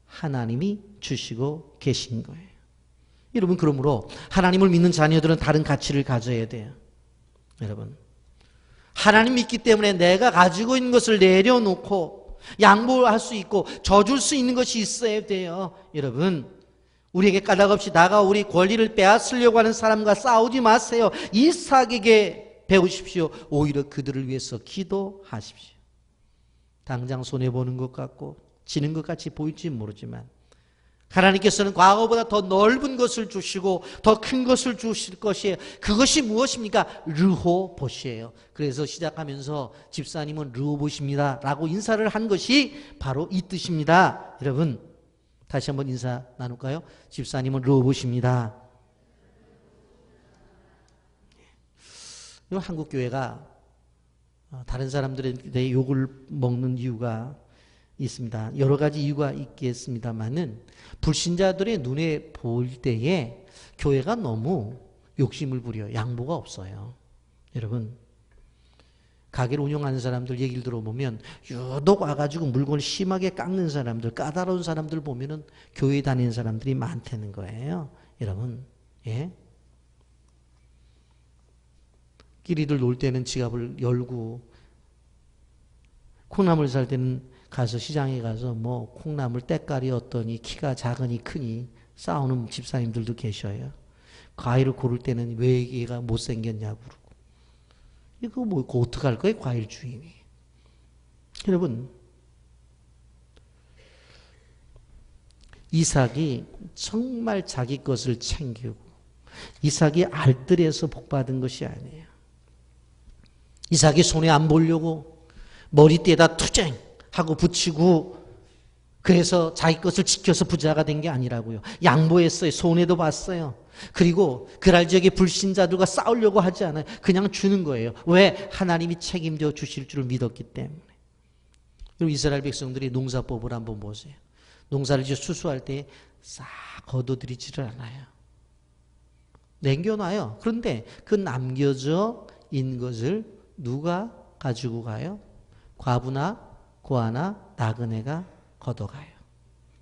하나님이 주시고 계신 거예요. 여러분, 그러므로 하나님을 믿는 자녀들은 다른 가치를 가져야 돼요. 여러분, 하나님 믿기 때문에 내가 가지고 있는 것을 내려놓고 양보할 수 있고 져줄 수 있는 것이 있어야 돼요. 여러분, 우리에게 까닭없이 다가와 우리 권리를 빼앗으려고 하는 사람과 싸우지 마세요. 이삭에게 배우십시오. 오히려 그들을 위해서 기도하십시오. 당장 손해보는 것 같고 지는 것 같이 보일지 모르지만 하나님께서는 과거보다 더 넓은 것을 주시고 더 큰 것을 주실 것이에요. 그것이 무엇입니까? 르호봇이에요. 그래서 시작하면서 집사님은 르호봇입니다 라고 인사를 한 것이 바로 이 뜻입니다. 여러분, 다시 한번 인사 나눌까요? 집사님은 르호봇입니다. 한국교회가 다른 사람들의 욕을 먹는 이유가 있습니다. 여러 가지 이유가 있겠습니다만은 불신자들의 눈에 보일 때에 교회가 너무 욕심을 부려요. 양보가 없어요. 여러분, 가게를 운영하는 사람들 얘기를 들어보면 유독 와가지고 물건을 심하게 깎는 사람들, 까다로운 사람들 보면은 교회 다니는 사람들이 많다는 거예요. 여러분, 예? 끼리들 놀 때는 지갑을 열고 콩나물 살 때는 가서 시장에 가서 뭐 콩나물 때깔이 어떠니 키가 작으니 크니 싸우는 집사님들도 계셔요. 과일을 고를 때는 왜 얘가 못생겼냐고 그러고. 이거 뭐 어떡할 거예요, 과일 주인이. 여러분, 이삭이 정말 자기 것을 챙기고 이삭이 알뜰해서 복받은 것이 아니에요. 이삭이 손에 안 보려고 머리띠에다 투쟁하고 붙이고 그래서 자기 것을 지켜서 부자가 된 게 아니라고요. 양보했어요. 손해도 봤어요. 그리고 그랄 지역의 불신자들과 싸우려고 하지 않아요. 그냥 주는 거예요. 왜? 하나님이 책임져 주실 줄을 믿었기 때문에. 그리고 이스라엘 백성들이 농사법을 한번 보세요. 농사를 이제 수수할 때 싹 걷어들이지를 않아요. 남겨놔요. 그런데 그 남겨져 있는 것을 누가 가지고 가요? 과부나 고아나 나그네가 걷어가요.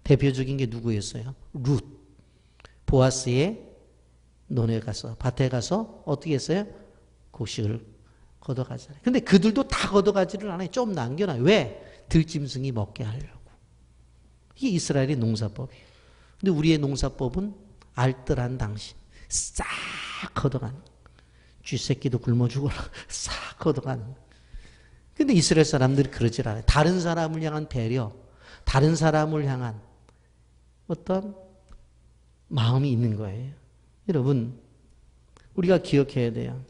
대표적인 게 누구였어요? 룻. 보아스의 논에 가서 밭에 가서 어떻게 했어요? 곡식을 걷어가잖아요. 근데 그들도 다 걷어가지를 않아요. 좀 남겨놔요. 왜? 들짐승이 먹게 하려고. 이게 이스라엘의 농사법이에요. 근데 우리의 농사법은 알뜰한 당신 싹 걷어가는, 쥐새끼도 굶어 죽어라 싹 걷어가는. 근데 이스라엘 사람들이 그러질 않아요. 다른 사람을 향한 배려, 다른 사람을 향한 어떤 마음이 있는 거예요. 여러분, 우리가 기억해야 돼요.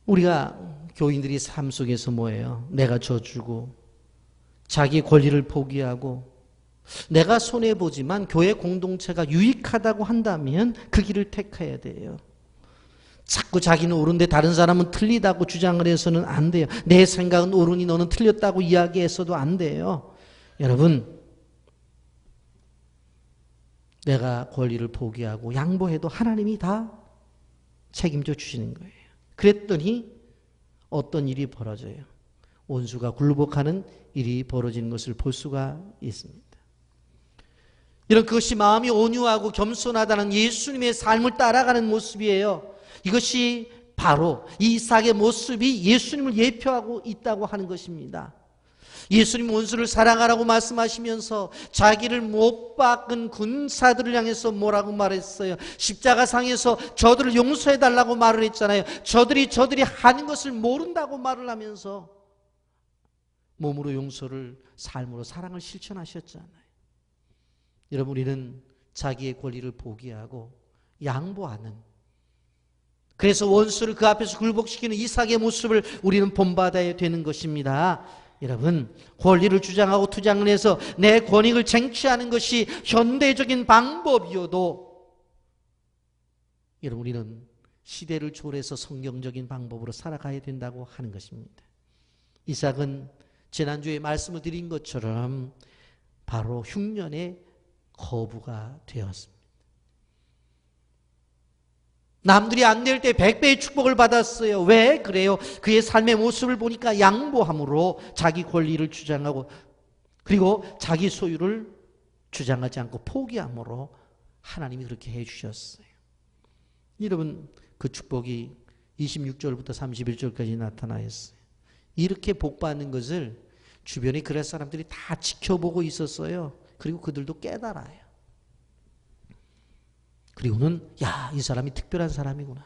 우리가 교인들이 삶 속에서 뭐예요? 내가 져주고 자기 권리를 포기하고 내가 손해보지만 교회 공동체가 유익하다고 한다면 그 길을 택해야 돼요. 자꾸 자기는 옳은데 다른 사람은 틀리다고 주장을 해서는 안 돼요. 내 생각은 옳으니 너는 틀렸다고 이야기해서도 안 돼요. 여러분, 내가 권리를 포기하고 양보해도 하나님이 다 책임져 주시는 거예요. 그랬더니 어떤 일이 벌어져요? 원수가 굴복하는 일이 벌어지는 것을 볼 수가 있습니다. 이런 그것이 마음이 온유하고 겸손하다는 예수님의 삶을 따라가는 모습이에요. 이것이 바로 이삭의 모습이 예수님을 예표하고 있다고 하는 것입니다. 예수님 원수를 사랑하라고 말씀하시면서 자기를 못 박은 군사들을 향해서 뭐라고 말했어요? 십자가상에서 저들을 용서해달라고 말을 했잖아요. 저들이 하는 것을 모른다고 말을 하면서 몸으로 용서를, 삶으로 사랑을 실천하셨잖아요. 여러분, 우리는 자기의 권리를 포기하고 양보하는, 그래서 원수를 그 앞에서 굴복시키는 이삭의 모습을 우리는 본받아야 되는 것입니다. 여러분, 권리를 주장하고 투쟁을 해서 내 권익을 쟁취하는 것이 현대적인 방법이어도 여러분, 우리는 시대를 초월해서 성경적인 방법으로 살아가야 된다고 하는 것입니다. 이삭은 지난주에 말씀을 드린 것처럼 바로 흉년의 거부가 되었습니다. 남들이 안 될 때 100배의 축복을 받았어요. 왜 그래요? 그의 삶의 모습을 보니까 양보함으로 자기 권리를 주장하고, 그리고 자기 소유를 주장하지 않고 포기함으로 하나님이 그렇게 해주셨어요. 여러분, 그 축복이 26절부터 31절까지 나타나 있어요. 이렇게 복받는 것을 주변에 그럴 사람들이 다 지켜보고 있었어요. 그리고 그들도 깨달아요. 그리고는 이 사람이 특별한 사람이구나.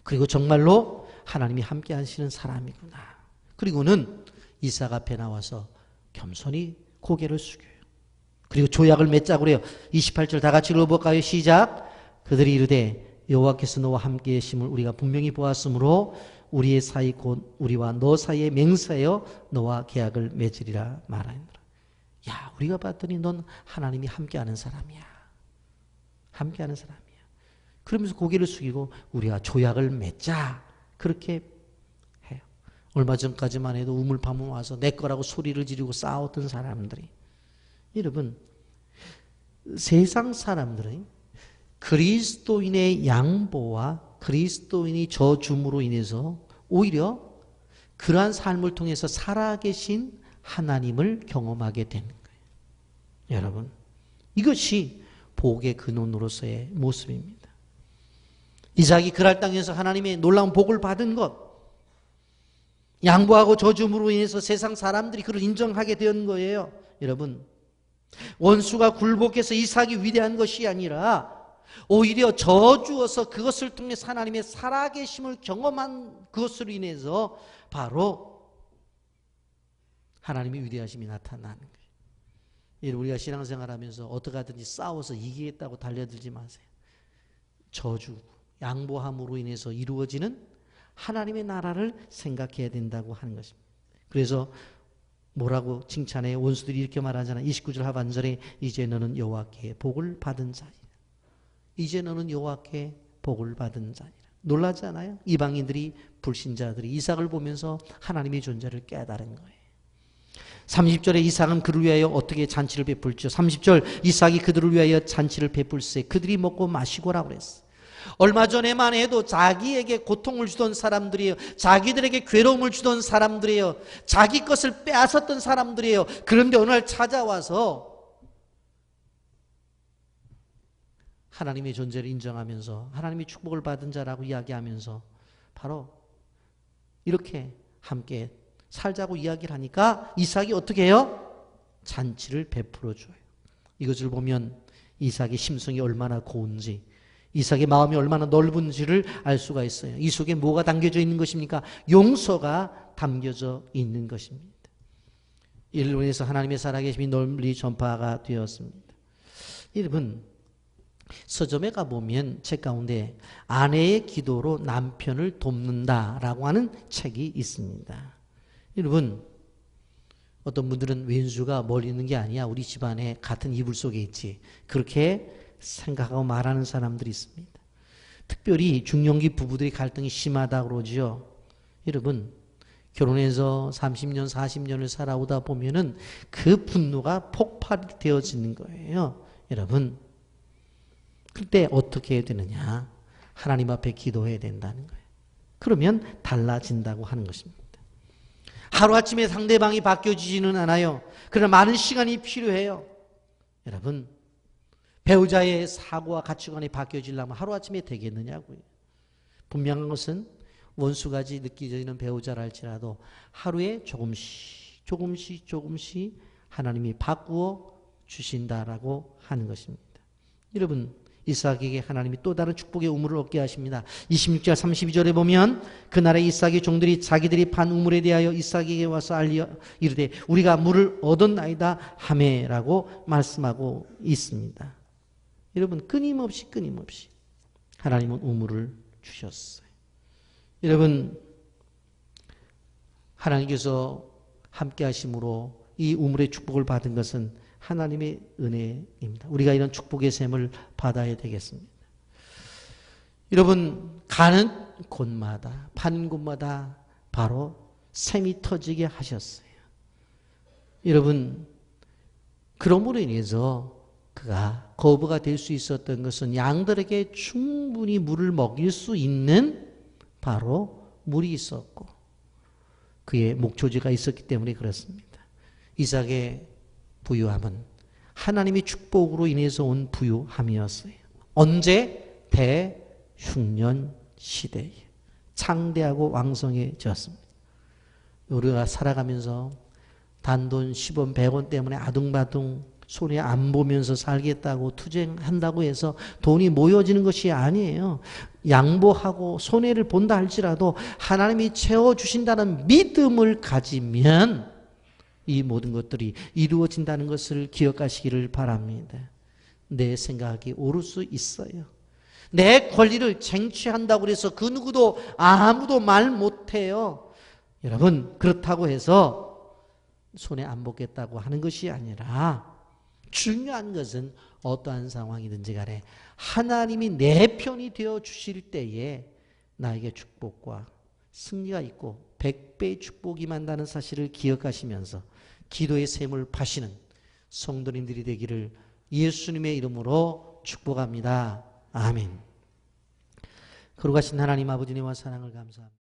그리고 정말로 하나님이 함께 하시는 사람이구나. 그리고는 이삭 앞에 나와서 겸손히 고개를 숙여요. 그리고 조약을 맺자고 그래요. 28절 다 같이 읽어볼까요? 시작. 그들이 이르되 여호와께서 너와 함께 계심을 우리가 분명히 보았으므로 우리의 사이 곧 우리와 너 사이에 맹세하여 너와 계약을 맺으리라 말하니라. 우리가 봤더니 넌 하나님이 함께하는 사람이야. 함께하는 사람이야. 그러면서 고개를 숙이고 우리가 조약을 맺자, 그렇게 해요. 얼마 전까지만 해도 우물파물 와서 내 거라고 소리를 지르고 싸웠던 사람들이, 여러분, 세상 사람들은 그리스도인의 양보와 그리스도인이 저줌으로 인해서 오히려 그러한 삶을 통해서 살아계신 하나님을 경험하게 되는 거예요. 여러분, 이것이 복의 근원으로서의 모습입니다. 이삭이 그랄 땅에서 하나님의 놀라운 복을 받은 것, 양보하고 저줌으로 인해서 세상 사람들이 그를 인정하게 된 거예요. 여러분, 원수가 굴복해서 이삭이 위대한 것이 아니라 오히려 저주어서 그것을 통해 하나님의 살아계심을 경험한 그것으로 인해서 바로 하나님의 위대하심이 나타나는 거예요. 우리가 신앙생활하면서 어떻게 하든지 싸워서 이기겠다고 달려들지 마세요. 저주, 양보함으로 인해서 이루어지는 하나님의 나라를 생각해야 된다고 하는 것입니다. 그래서 뭐라고 칭찬해요? 원수들이 이렇게 말하잖아요. 29절 하반절에 이제 너는 여호와께 복을 받은 자이라. 이제 너는 여호와께 복을 받은 자이라. 놀라지 않아요? 이방인들이, 불신자들이 이삭을 보면서 하나님의 존재를 깨달은 거예요. 30절에 이삭은 그를 위하여 어떻게 잔치를 베풀죠? 30절 이삭이 그들을 위하여 잔치를 베풀세 그들이 먹고 마시고라 그랬어. 얼마 전에만 해도 자기에게 고통을 주던 사람들이에요. 자기들에게 괴로움을 주던 사람들이에요. 자기 것을 빼앗았던 사람들이에요. 그런데 어느 날 찾아와서 하나님의 존재를 인정하면서 하나님의 축복을 받은 자라고 이야기하면서 바로 이렇게 함께 살자고 이야기를 하니까 이삭이 어떻게 해요? 잔치를 베풀어 줘요. 이것을 보면 이삭의 심성이 얼마나 고운지, 이삭의 마음이 얼마나 넓은지를 알 수가 있어요. 이 속에 뭐가 담겨져 있는 것입니까? 용서가 담겨져 있는 것입니다. 이를 인해서 하나님의 살아계심이 널리 전파가 되었습니다. 여러분, 서점에 가보면 책 가운데 아내의 기도로 남편을 돕는다라고 하는 책이 있습니다. 여러분, 어떤 분들은 왼수가 멀리 있는 게 아니야, 우리 집안에 같은 이불 속에 있지, 그렇게 생각하고 말하는 사람들이 있습니다. 특별히 중년기 부부들의 갈등이 심하다고 그러죠. 여러분, 결혼해서 30년 40년을 살아오다 보면은 그 분노가 폭발이 되어지는 거예요. 여러분, 그때 어떻게 해야 되느냐? 하나님 앞에 기도해야 된다는 거예요. 그러면 달라진다고 하는 것입니다. 하루아침에 상대방이 바뀌어지지는 않아요. 그러나 많은 시간이 필요해요. 여러분, 배우자의 사고와 가치관이 바뀌어지려면 하루아침에 되겠느냐고요. 분명한 것은 원수같이 느껴지는 배우자라 할지라도 하루에 조금씩 하나님이 바꾸어 주신다라고 하는 것입니다. 여러분, 이삭에게 하나님이 또 다른 축복의 우물을 얻게 하십니다. 26절 32절에 보면 그날의 이삭의 종들이 자기들이 판 우물에 대하여 이삭에게 와서 알려 이르되 우리가 물을 얻었나이다 하매라고 말씀하고 있습니다. 여러분 끊임없이 하나님은 우물을 주셨어요. 여러분 하나님께서 함께 하심으로 이 우물의 축복을 받은 것은 하나님의 은혜입니다. 우리가 이런 축복의 샘을 받아야 되겠습니다. 여러분 가는 곳마다 판 곳마다 바로 샘이 터지게 하셨어요. 여러분 그러므로 인해서 그가 거부가 될 수 있었던 것은 양들에게 충분히 물을 먹일 수 있는 바로 물이 있었고 그의 목초지가 있었기 때문에 그렇습니다. 이삭의 부유함은 하나님의 축복으로 인해서 온 부유함이었어요. 언제? 대흉년 시대에 창대하고 왕성해졌습니다. 우리가 살아가면서 단돈 10원, 100원 때문에 아둥바둥 손에 안 보면서 살겠다고 투쟁한다고 해서 돈이 모여지는 것이 아니에요. 양보하고 손해를 본다 할지라도 하나님이 채워주신다는 믿음을 가지면 이 모든 것들이 이루어진다는 것을 기억하시기를 바랍니다. 내 생각이 옳을 수 있어요. 내 권리를 쟁취한다고 해서 그 누구도 아무도 말 못해요. 여러분 그렇다고 해서 손해 안 보겠다고 하는 것이 아니라 중요한 것은 어떠한 상황이든지 간에 하나님이 내 편이 되어 주실 때에 나에게 축복과 승리가 있고 100배의 축복이 만다는 사실을 기억하시면서 기도의 샘을 파시는 성도님들이 되기를 예수님의 이름으로 축복합니다. 아멘. 거룩하신 하나님 아버지님과 사랑을 감사합니다.